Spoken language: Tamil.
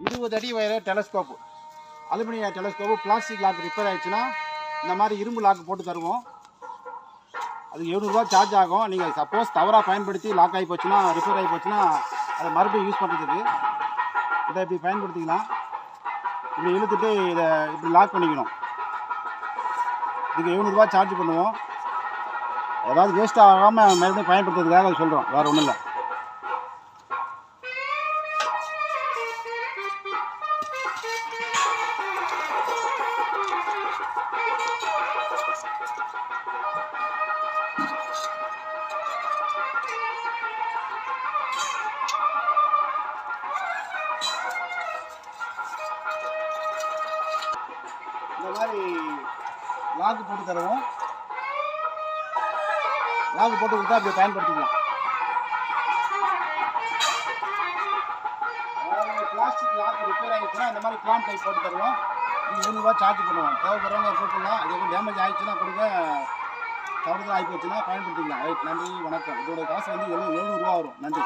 20 அடி உயர டெலஸ்கோப்பு, அலுமினிய டெலஸ்கோப்பு. பிளாஸ்டிக் லாக் ரிப்பேர் ஆயிடுச்சுன்னா இந்த மாதிரி இரும்பு லாக் போட்டு தருவோம். அது 700 ரூபா சார்ஜ் ஆகும். நீங்கள் சப்போஸ் தவறாக பயன்படுத்தி லாக் ஆகி போச்சுன்னா, ரிப்பேர் ஆகி போச்சுன்னா அதை மறுபடியும் யூஸ் பண்ணுறதுக்கு இதை இப்படி பயன்படுத்திக்கலாம். இப்படி இழுத்துட்டு இதை இப்படி லாக் பண்ணிக்கணும். இதுக்கு 700 ரூபா சார்ஜ் பண்ணுவோம். ஏதாவது வேஸ்ட் ஆகாமல் மறுபடியும் பயன்படுத்துறதுக்காக அது சொல்கிறோம், வேறு ஒன்றும் இல்லை. இந்த மாதிரி லாக்கு போட்டு தருவோம். லாக்கு போட்டு கொடுத்தா அப்படி பயன்படுத்திக்கலாம். பிளாஸ்டிக் லாக் ரிப்பேர் ஆகிடுச்சுன்னா இந்த மாதிரி கிளாம் டைப் போட்டு தருவோம். 700 ரூபா சார்ஜ் பண்ணுவோம். தேவைப்படுறவங்க கூப்பிடலாம். அது எதுவும் டேமேஜ் ஆகிடுச்சுன்னா கொடுங்க, தவறுதல் ஆகி போச்சுன்னா பயன்படுத்திக்கலாம். ரைட், நன்றி, வணக்கம். இதோட காசு வந்து 700 ரூபா வரும். நன்றி.